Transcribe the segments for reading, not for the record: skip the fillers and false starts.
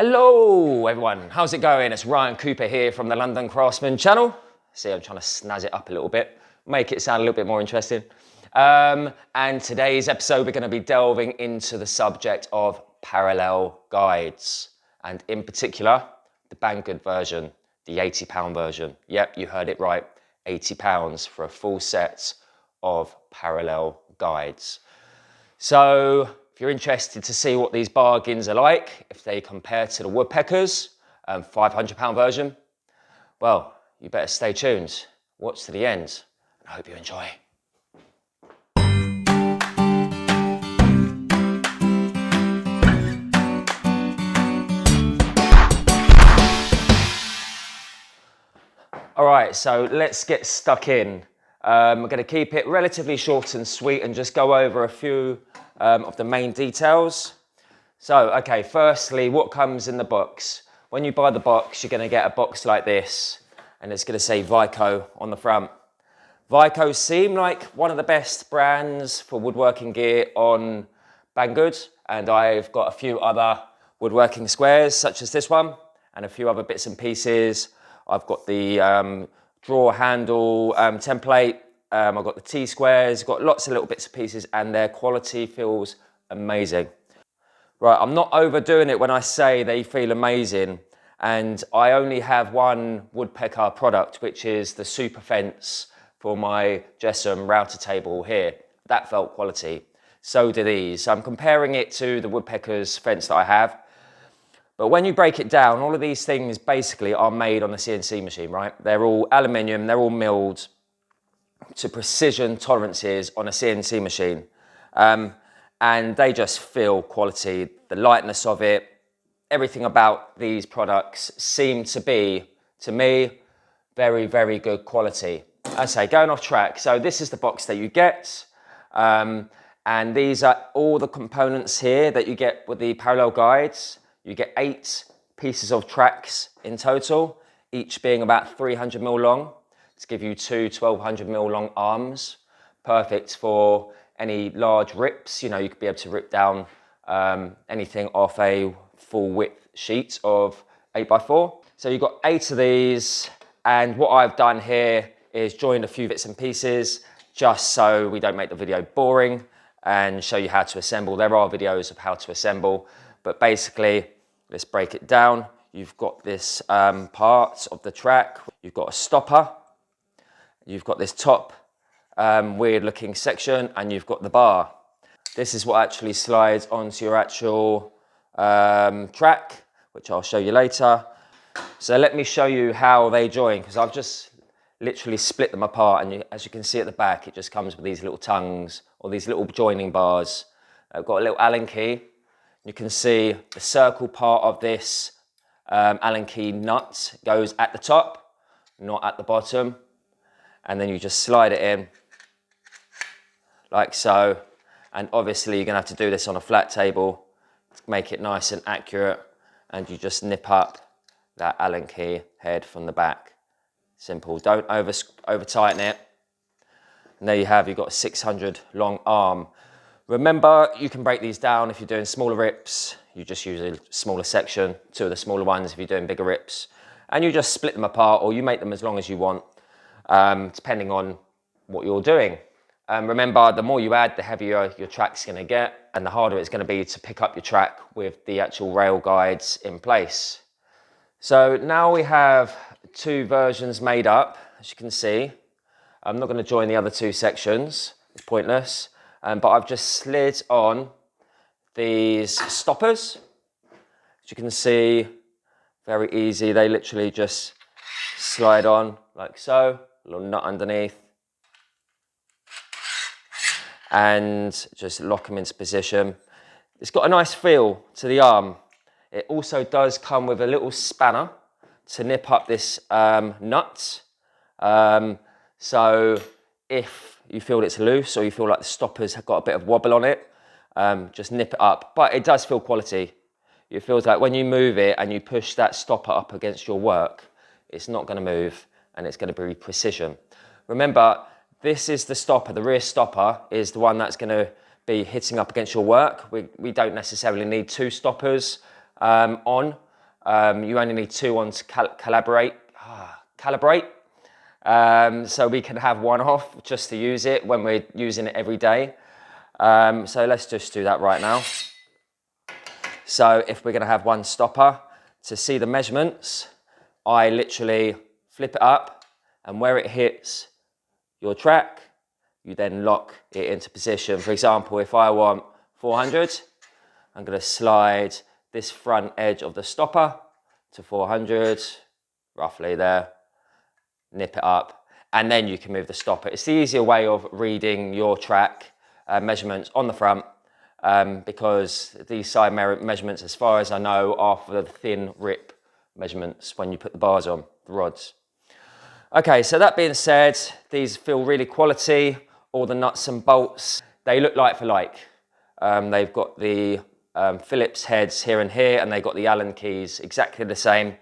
Hello everyone, how's it going? It's Ryan Cooper here from the London Craftsman channel. See, I'm trying to snazz it up a little bit, make it sound a little bit more interesting. And today's episode, we're going to be delving into the subject of parallel guides, and in particular, the BANGGOOD version, the £80 version. Yep, you heard it right, £80 for a full set of parallel guides. So if you're interested to see what these bargains are like, if they compare to the Woodpeckers, £500 version, well, you better stay tuned. Watch to the end, and I hope you enjoy. All right, so let's get stuck in. We're going to keep it relatively short and sweet and just go over a few of the main details. So, okay, firstly, what comes in the box? When you buy the box, you're going to get a box like this, and it's going to say Vico on the front. Vico seem like one of the best brands for woodworking gear on BANGGOOD, and I've got a few other woodworking squares, such as this one, and a few other bits and pieces. I've got the drawer handle template, I've got the T-squares, got lots of little bits and pieces, and their quality feels amazing. Right, I'm not overdoing it when I say they feel amazing, and I only have one Woodpecker product, which is the Super Fence for my Jessam router table here. That felt quality. So do these. I'm comparing it to the Woodpecker's fence that I have. But when you break it down, all of these things basically are made on a CNC machine, right? They're all aluminium, they're all milled to precision tolerances on a CNC machine. And they just feel quality, the lightness of it, everything about these products seem to be, to me, very, very good quality. I say, going off track, so this is the box that you get. And these are all the components here that you get with the parallel guides. You get 8 pieces of tracks in total, each being about 300mm long, to give you two 1200mm long arms. Perfect for any large rips. You know, you could be able to rip down anything off a full width sheet of 8x4. So you've got 8 of these, and what I've done here is joined a few bits and pieces just so we don't make the video boring and show you how to assemble. There are videos of how to assemble, but basically, let's break it down. You've got this part of the track, you've got a stopper, you've got this top weird looking section, and you've got the bar. This is what actually slides onto your actual track, which I'll show you later. So let me show you how they join, because I've just literally split them apart, and as you can see at the back, it just comes with these little tongues, or these little joining bars. I've got a little Allen key. You can see the circle part of this Allen key nut goes at the top, not at the bottom. And then you just slide it in like so. And obviously you're gonna have to do this on a flat table to make it nice and accurate. And you just nip up that Allen key head from the back. Simple, don't over tighten it. And there you have, you've got a 600 long arm. Remember, you can break these down if you're doing smaller rips. You just use a smaller section, 2 of the smaller ones if you're doing bigger rips. And you just split them apart, or you make them as long as you want, depending on what you're doing. Remember, the more you add, the heavier your track's gonna get, and the harder it's gonna be to pick up your track with the actual rail guides in place. So now we have 2 versions made up, as you can see. I'm not gonna join the other 2 sections, it's pointless. But I've just slid on these stoppers. As you can see, very easy. They literally just slide on like so, a little nut underneath. And just lock them into position. It's got a nice feel to the arm. It also does come with a little spanner to nip up this nut. So if you feel it's loose, or you feel like the stopper's have got a bit of wobble on it, just nip it up. But it does feel quality. It feels like when you move it and you push that stopper up against your work, it's not going to move, and it's going to be precision. Remember, this is the stopper. The rear stopper is the one that's going to be hitting up against your work. We don't necessarily need 2 stoppers on. You only need 2 on to calibrate. So we can have 1 off just to use it when we're using it every day. So let's just do that right now. So if we're going to have 1 stopper, to see the measurements, I literally flip it up, and where it hits your track, you then lock it into position. For example, if I want 400, I'm going to slide this front edge of the stopper to 400, roughly there, nip it up, and then you can move the stopper. It's the easier way of reading your track measurements on the front, because these side measurements, as far as I know, are for the thin rip measurements when you put the bars on, the rods. Okay, so that being said, these feel really quality. All the nuts and bolts, they look like for like. They've got the Phillips heads here and here, and they've got the Allen keys exactly the same.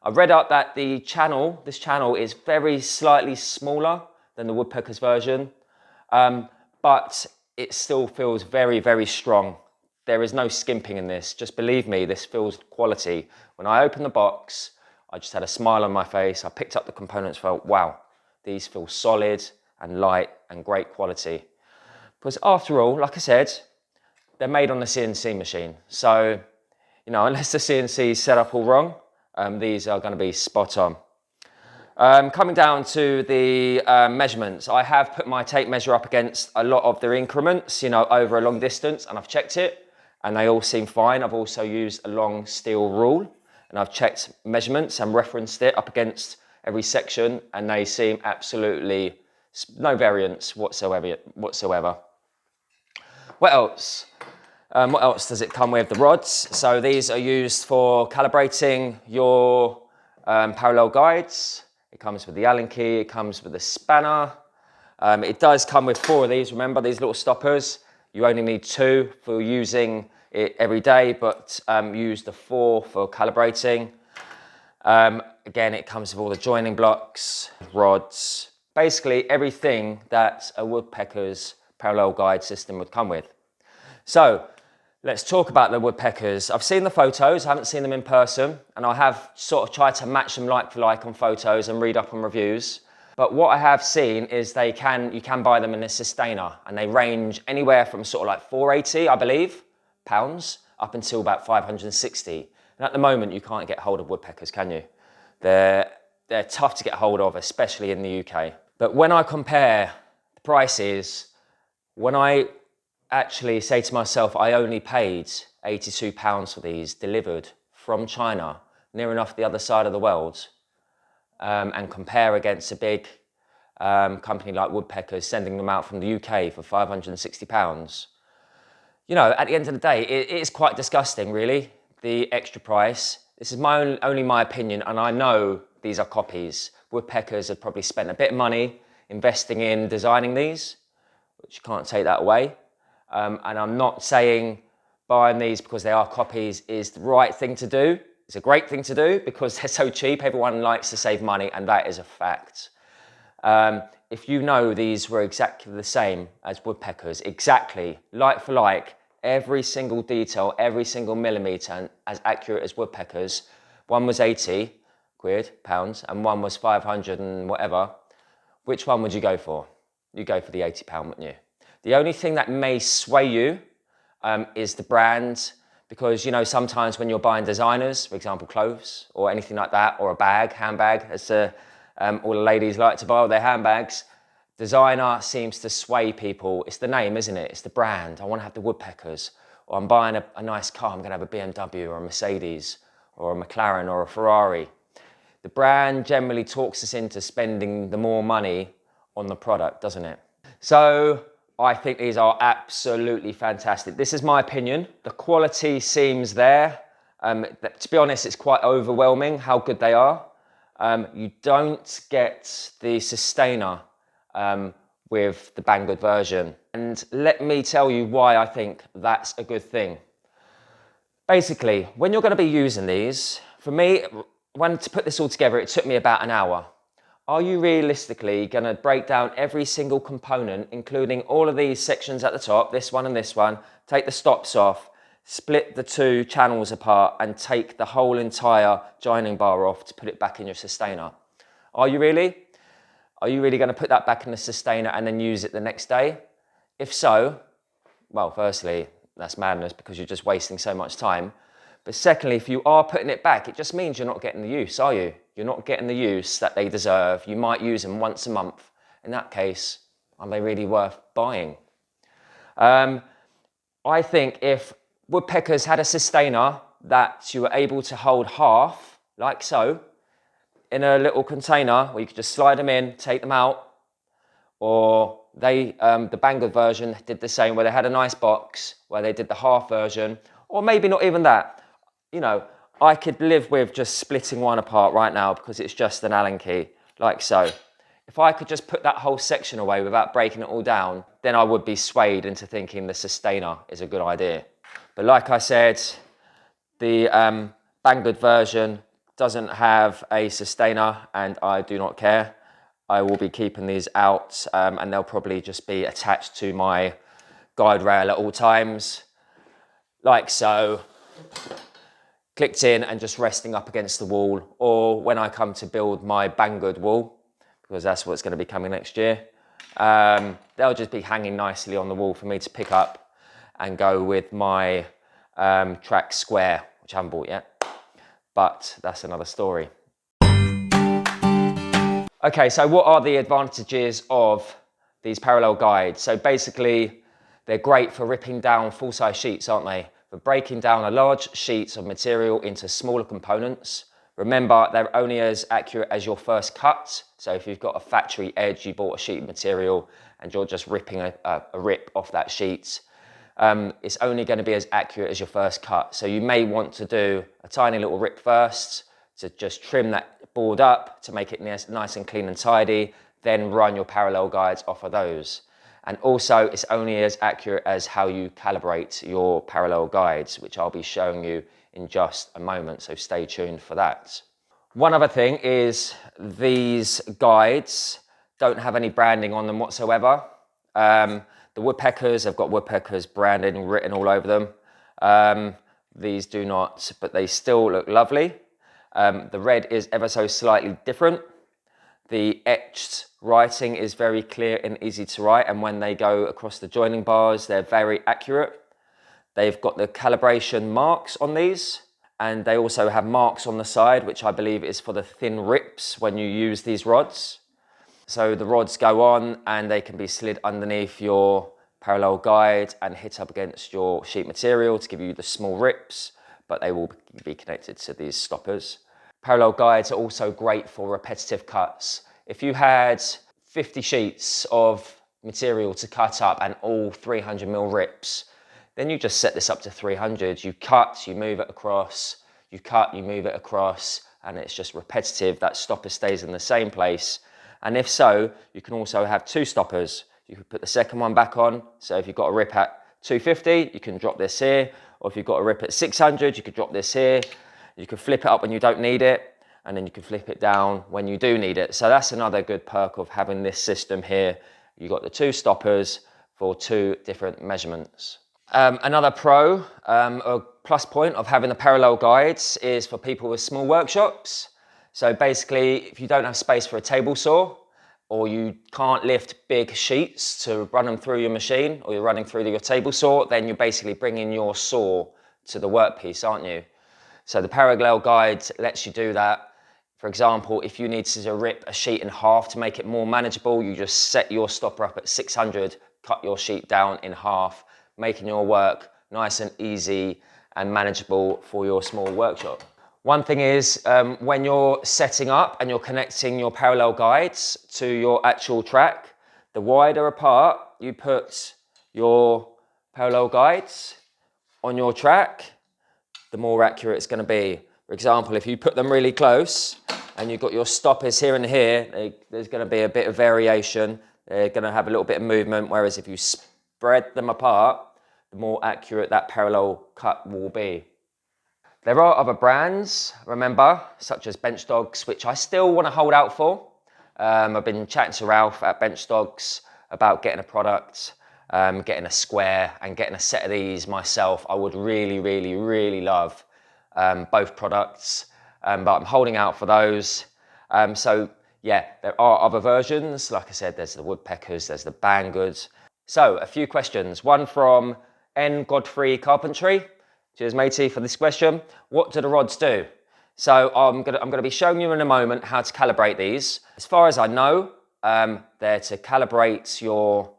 I read up that this channel is very slightly smaller than the Woodpecker's version, but it still feels very, very strong. There is no skimping in this. Just believe me, this feels quality. When I opened the box, I just had a smile on my face. I picked up the components, felt, wow, these feel solid and light and great quality. Because after all, like I said, they're made on the CNC machine. So, you know, unless the CNC is set up all wrong, these are going to be spot on. Coming down to the measurements, I have put my tape measure up against a lot of their increments, you know, over a long distance, and I've checked it, and they all seem fine. I've also used a long steel rule, and I've checked measurements and referenced it up against every section, and they seem absolutely no variance whatsoever. What else? What else does it come with? The rods. So these are used for calibrating your parallel guides. It comes with the Allen key, it comes with the spanner. It does come with 4 of these. Remember these little stoppers? You only need 2 for using it every day, but use the 4 for calibrating. Again, it comes with all the joining blocks, rods, basically everything that a Woodpecker's parallel guide system would come with. So let's talk about the Woodpeckers. I've seen the photos, I haven't seen them in person, and I have sort of tried to match them like for like on photos and read up on reviews. But what I have seen is you can buy them in a sustainer, and they range anywhere from sort of like 480, I believe, pounds, up until about 560. And at the moment, you can't get hold of Woodpeckers, can you? They're tough to get hold of, especially in the UK. But when I compare the prices, when I actually say to myself, I only paid £82 for these delivered from China, near enough the other side of the world, and compare against a big company like Woodpeckers sending them out from the UK for £560. You know, at the end of the day, it is quite disgusting, really, the extra price. This is only my opinion, and I know these are copies. Woodpeckers have probably spent a bit of money investing in designing these, which you can't take that away. And I'm not saying buying these because they are copies is the right thing to do. It's a great thing to do because they're so cheap. Everyone likes to save money, and that is a fact. If you know these were exactly the same as Woodpeckers, exactly, like for like, every single detail, every single millimetre, and as accurate as Woodpeckers, one was 80 quid, pounds, and one was 500 and whatever, which one would you go for? You'd go for the £80, wouldn't you? The only thing that may sway you is the brand, because, you know, sometimes when you're buying designers, for example, clothes or anything like that, or a bag, handbag, as all the ladies like to buy all their handbags, designer seems to sway people. It's the name, isn't it? It's the brand. I want to have the Woodpeckers. Or I'm buying a nice car, I'm going to have a BMW or a Mercedes or a McLaren or a Ferrari. The brand generally talks us into spending the more money on the product, doesn't it? So I think these are absolutely fantastic. This is my opinion. The quality seems there. To be honest, it's quite overwhelming how good they are. You don't get the sustainer with the BANGGOOD version. And let me tell you why I think that's a good thing. Basically, when you're going to be using these, for me, to put this all together, it took me about an hour. Are you realistically going to break down every single component, including all of these sections at the top, this one and this one, take the stops off, split the two channels apart and take the whole entire joining bar off to put it back in your sustainer. Are you really? Are you really going to put that back in the sustainer and then use it the next day? If so, well, firstly, that's madness because you're just wasting so much time. But secondly, if you are putting it back, it just means you're not getting the use, are you? You're not getting the use that they deserve. You might use them once a month. In that case, are they really worth buying? I think if woodpeckers had a sustainer that you were able to hold half, like so, in a little container where you could just slide them in, take them out, or the BANGGOOD version did the same, where they had a nice box where they did the half version, or maybe not even that. You know, I could live with just splitting one apart right now because it's just an Allen key, like so. If I could just put that whole section away without breaking it all down, then I would be swayed into thinking the sustainer is a good idea. But like I said, the BANGGOOD version doesn't have a sustainer and I do not care. I will be keeping these out and they'll probably just be attached to my guide rail at all times, like so, clicked in and just resting up against the wall, or when I come to build my BANGGOOD wall, because that's what's going to be coming next year, they'll just be hanging nicely on the wall for me to pick up and go with my track square, which I haven't bought yet, but that's another story. Okay, so what are the advantages of these parallel guides? So basically, they're great for ripping down full-size sheets, aren't they? For breaking down a large sheet of material into smaller components. Remember, they're only as accurate as your first cut. So if you've got a factory edge, you bought a sheet of material and you're just ripping a rip off that sheet, it's only going to be as accurate as your first cut. So you may want to do a tiny little rip first to just trim that board up to make it nice and clean and tidy, then run your parallel guides off of those. And also, it's only as accurate as how you calibrate your parallel guides, which I'll be showing you in just a moment, so stay tuned for that. One other thing is these guides don't have any branding on them whatsoever. The woodpeckers have got woodpeckers branded and written all over them. These do not, but they still look lovely. The red is ever so slightly different. The etched writing is very clear and easy to write, and when they go across the joining bars, they're very accurate. They've got the calibration marks on these, and they also have marks on the side, which I believe is for the thin rips when you use these rods. So the rods go on and they can be slid underneath your parallel guide and hit up against your sheet material to give you the small rips, but they will be connected to these stoppers. Parallel guides are also great for repetitive cuts. If you had 50 sheets of material to cut up and all 300mm rips, then you just set this up to 300. You cut, you move it across, you cut, you move it across, and it's just repetitive. That stopper stays in the same place. And if so, you can also have two stoppers. You could put the second one back on. So if you've got a rip at 250, you can drop this here. Or if you've got a rip at 600, you could drop this here. You can flip it up when you don't need it, and then you can flip it down when you do need it. So that's another good perk of having this system here. You've got the two stoppers for two different measurements. Another pro or plus point of having the parallel guides is for people with small workshops. So basically, if you don't have space for a table saw, or you can't lift big sheets to run them through your machine, or you're running through your table saw, then you're basically bringing your saw to the workpiece, aren't you? So the parallel guide lets you do that. For example, if you need to rip a sheet in half to make it more manageable, you just set your stopper up at 600, cut your sheet down in half, making your work nice and easy and manageable for your small workshop. One thing is, when you're setting up and you're connecting your parallel guides to your actual track, the wider apart you put your parallel guides on your track, the more accurate it's going to be. For example, if you put them really close and you've got your stoppers here and here, there's going to be a bit of variation. They're going to have a little bit of movement, whereas if you spread them apart, the more accurate that parallel cut will be. There are other brands, remember, such as Bench Dogs, which I still want to hold out for. I've been chatting to Ralph at Bench Dogs about getting a product. getting a square and getting a set of these myself. I would really love both products, but I'm holding out for those. So yeah, there are other versions. Like I said, there's the Woodpeckers, there's the BANGGOOD. So a few questions. One from N. Godfrey Carpentry. Cheers, matey, for this question. What do the rods do? So I'm gonna be showing you in a moment how to calibrate these. As far as I know, they're to calibrate your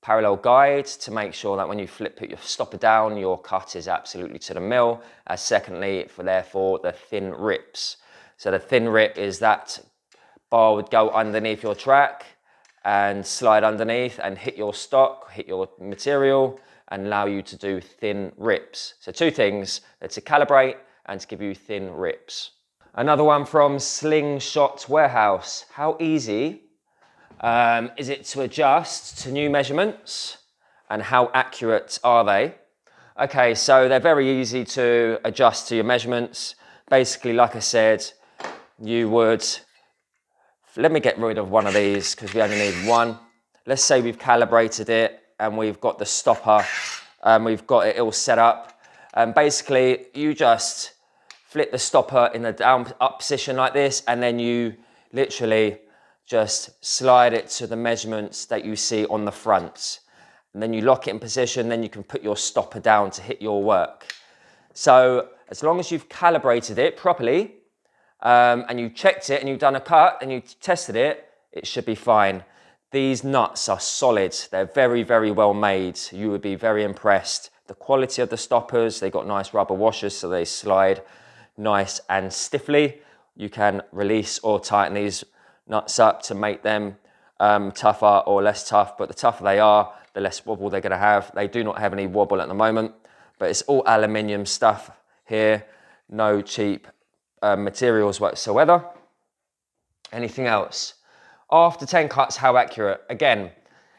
parallel guide to make sure that when you put your stopper down, your cut is absolutely to the mill. Secondly, therefore the thin rips. So the thin rip is that bar would go underneath your track and slide underneath and hit your stock, hit your material, and allow you to do thin rips. So two things, they're to calibrate and to give you thin rips. Another one from Slingshot Warehouse. How easy is it to adjust to new measurements, and how accurate are they? Okay, so they're very easy to adjust to your measurements. Basically, like I said, you would, let me get rid of one of these because we only need one. Let's say we've calibrated it and we've got the stopper and we've got it all set up. Basically, you just flip the stopper in the down up position like this, and then you literally just slide it to the measurements that you see on the front. And then you lock it in position, then you can put your stopper down to hit your work. So as long as you've calibrated it properly, and you checked it and you've done a cut and you tested it, it should be fine. These nuts are solid. They're very well made. You would be very impressed. The quality of the stoppers, they got nice rubber washers so they slide nice and stiffly. You can release or tighten these nuts up to make them tougher or less tough, but the tougher they are, the less wobble they're gonna have. They do not have any wobble at the moment, but it's all aluminium stuff here. No cheap materials whatsoever. Anything else? After 10 cuts, how accurate? Again,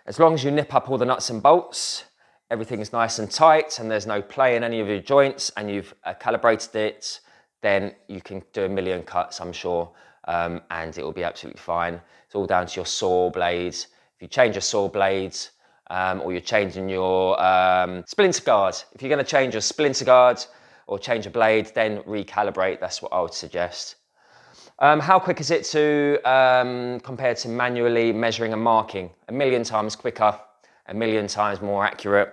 as long as you nip up all the nuts and bolts, everything's nice and tight and there's no play in any of your joints and you've calibrated it, then you can do a million cuts, I'm sure, and it will be absolutely fine. It's all down to your saw blades. If you change your saw blades or you're changing your splinter guard, if you're going to change your splinter guard or change a blade, then recalibrate. That's what I would suggest. How quick is it to compare to manually measuring and marking? A million times quicker, a million times more accurate.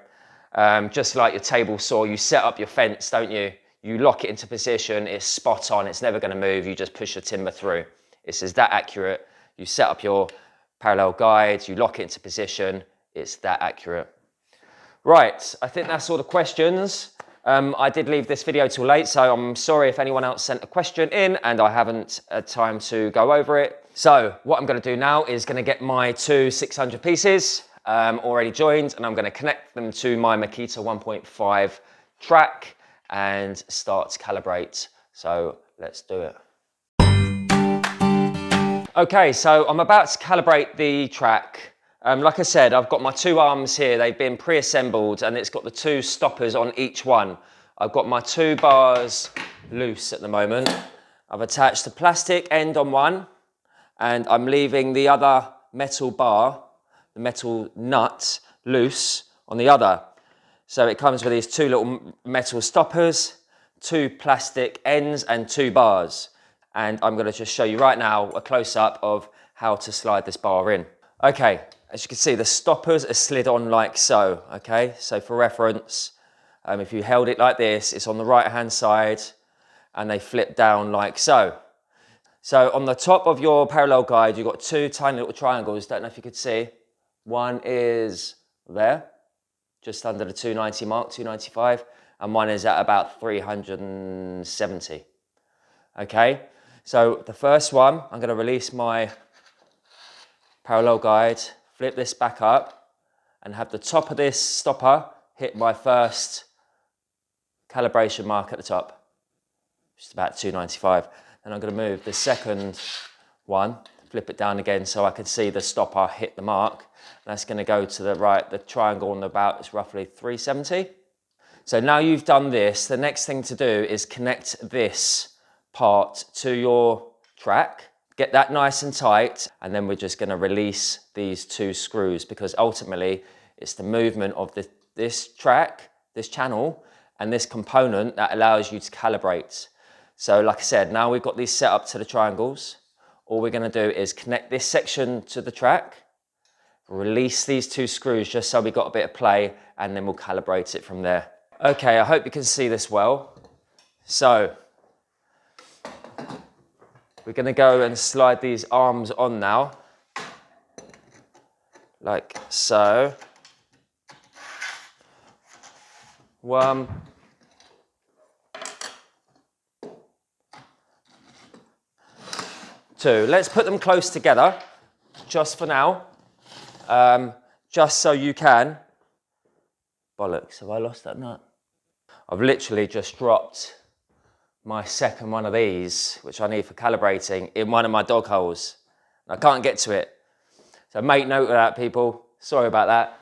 Just like your table saw, you set up your fence, don't you? You lock it into position, it's spot on, it's never gonna move, you just push your timber through. It's that accurate. You set up your parallel guide, you lock it into position, it's that accurate. Right, I think that's all the questions. I did leave this video too late, so I'm sorry if anyone else sent a question in and I haven't had time to go over it. So what I'm gonna do now is gonna get my two 600 pieces already joined, and I'm gonna connect them to my Makita 1.5 track and start to calibrate. So let's do it. Okay, so I'm about to calibrate the track. Like I said, I've got my two arms here. They've been pre-assembled and it's got the two stoppers on each one. I've got my two bars loose at the moment. I've attached the plastic end on one and I'm leaving the other metal bar, the metal nut, loose on the other. So it comes with these two little metal stoppers, two plastic ends and two bars. And I'm gonna just show you right now a close-up of how to slide this bar in. Okay, as you can see, the stoppers are slid on like so, okay? So for reference, if you held it like this, it's on the right-hand side and they flip down like so. So on the top of your parallel guide, you've got two tiny little triangles, don't know if you could see. One is there, just under the 290 mark, 295, and one is at about 370. Okay, so the first one, I'm going to release my parallel guide, flip this back up, and have the top of this stopper hit my first calibration mark at the top, just about 295. Then I'm going to move the second one, flip it down again so I can see the stopper hit the mark. That's going to go to the right, the triangle on the about is roughly 370. So now you've done this, the next thing to do is connect this part to your track, get that nice and tight, and then we're just going to release these two screws because ultimately It's the movement of this track, this channel, and this component that allows you to calibrate. So like I said, now we've got these set up to the triangles. All we're going to do is connect this section to the track, release these 2 screws just so we've got a bit of play, and then we'll calibrate it from there. Okay, I hope you can see this well. So we're going to go and slide these arms on now, like so. 1, 2. Let's put them close together, just for now, just so you can. Bollocks, have I lost that nut? I've literally just dropped my second one of these, which I need for calibrating, in one of my dog holes. I can't get to it. So make note of that, people. Sorry about that.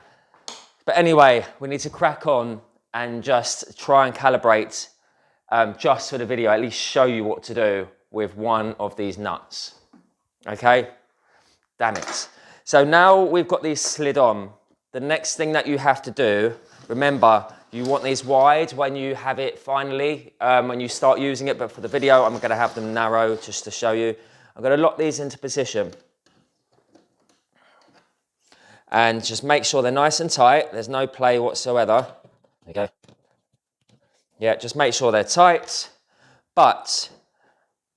But anyway, we need to crack on and just try and calibrate just for the video, at least show you what to do with one of these nuts. Okay? Damn it. So now we've got these slid on. The next thing that you have to do, remember, you want these wide when you have it finally, when you start using it, but for the video, I'm gonna have them narrow just to show you. I'm gonna lock these into position. And just make sure they're nice and tight. There's no play whatsoever. There you go. Yeah, just make sure they're tight. But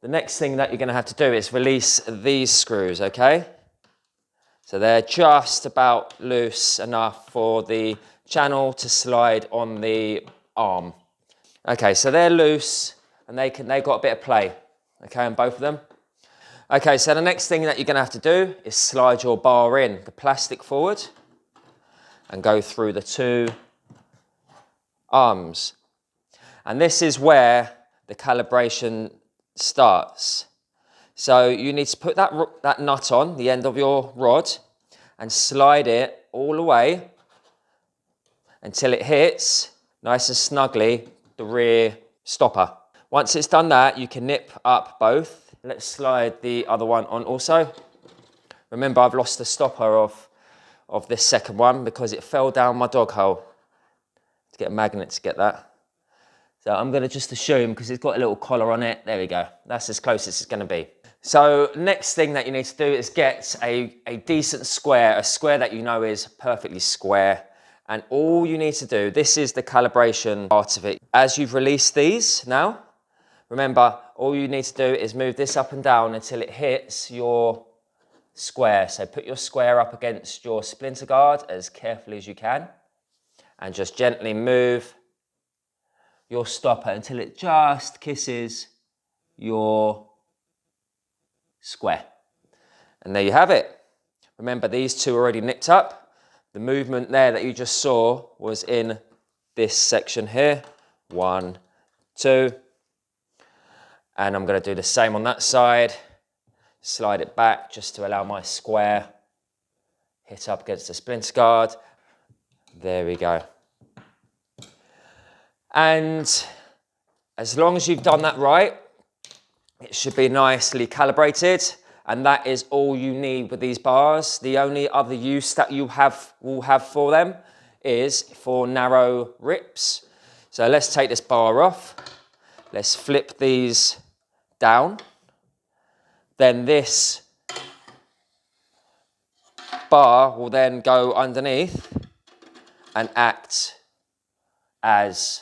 the next thing that you're gonna have to do is release these screws, okay? So they're just about loose enough for the channel to slide on the arm. Okay, so they're loose and they've got a bit of play, okay, on both of them. Okay, so the next thing that you're gonna have to do is slide your bar in, the plastic forward, and go through the 2 arms. And this is where the calibration starts. So you need to put that nut on the end of your rod and slide it all the way until it hits nice and snugly the rear stopper. Once it's done that, you can nip up both. Let's slide the other one on also. Remember, I've lost the stopper of this second one because it fell down my dog hole. To get a magnet to get that. So I'm going to just assume, because it's got a little collar on it, there we go. That's as close as it's going to be. So next thing that you need to do is get a decent square, a square that you know is perfectly square. And all you need to do, this is the calibration part of it. As you've released these now, remember, all you need to do is move this up and down until it hits your square. So put your square up against your splinter guard as carefully as you can. And just gently move your stopper until it just kisses your square. And there you have it. Remember, these 2 are already nipped up. The movement there that you just saw was in this section here. 1, 2. And I'm going to do the same on that side. Slide it back just to allow my square hit up against the splinter guard. There we go. And as long as you've done that right, it should be nicely calibrated. And that is all you need with these bars. The only other use that you will have for them is for narrow rips. So let's take this bar off. Let's flip these down. Then this bar will then go underneath and act as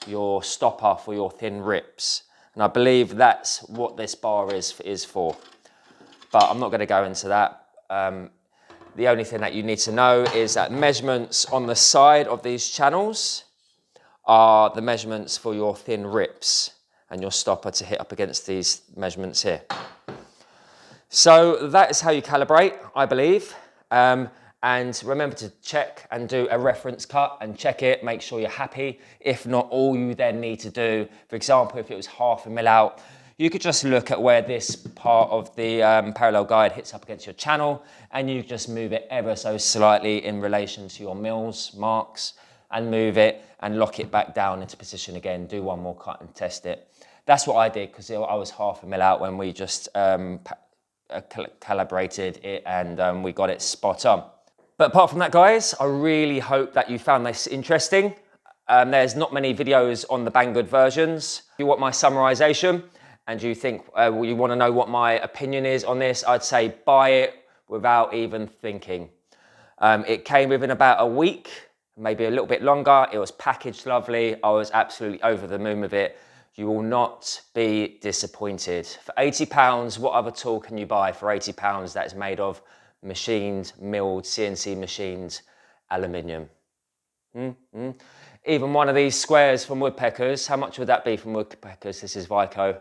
your stopper for your thin rips. And I believe that's what this bar is for. But I'm not going to go into that. The only thing that you need to know is that measurements on the side of these channels are the measurements for your thin rips and your stopper to hit up against these measurements here. So that is how you calibrate, I believe. And remember to check and do a reference cut and check it, make sure you're happy. If not, all you then need to do, for example, if it was 1/2 mil out, you could just look at where this part of the parallel guide hits up against your channel, and you just move it ever so slightly in relation to your mils, marks, and move it and lock it back down into position again. Do one more cut and test it. That's what I did, because I was 1/2 mil out when we just calibrated it, and we got it spot on. But apart from that, guys, I really hope that you found this interesting. There's not many videos on the Banggood versions. If you want my summarization and you think you want to know what my opinion is on this, I'd say buy it without even thinking. It came within about a week, maybe a little bit longer. It was packaged lovely. I was absolutely over the moon with it. You will not be disappointed. For £80, what other tool can you buy for £80 that is made of machined, milled, CNC machined aluminium? Even one of these squares from Woodpeckers, how much would that be from Woodpeckers? This is Vico.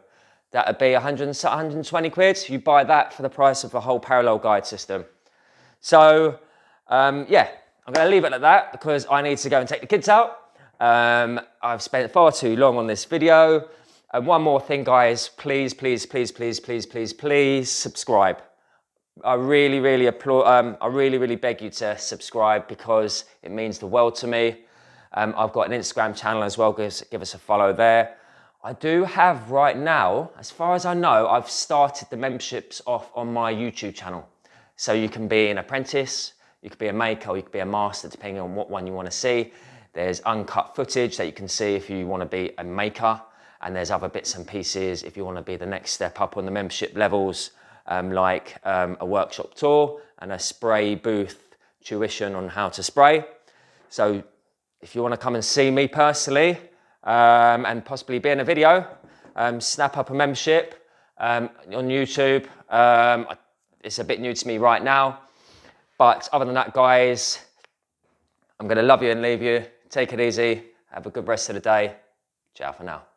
That would be 120 quid. You buy that for the price of a whole parallel guide system. So, yeah, I'm going to leave it at that because I need to go and take the kids out. I've spent far too long on this video. And one more thing, guys, please, please, please, please, please, please, please subscribe. I really, really applaud. I really, really beg you to subscribe because it means the world to me. I've got an Instagram channel as well. Give us a follow there. I do have right now, as far as I know, I've started the memberships off on my YouTube channel. So you can be an apprentice, you could be a maker, or you could be a master, depending on what one you want to see. There's uncut footage that you can see if you want to be a maker, and there's other bits and pieces if you want to be the next step up on the membership levels. Like a workshop tour and a spray booth tuition on how to spray. So if you want to come and see me personally and possibly be in a video, snap up a membership on YouTube. It's a bit new to me right now. But other than that, guys, I'm going to love you and leave you. Take it easy. Have a good rest of the day. Ciao for now.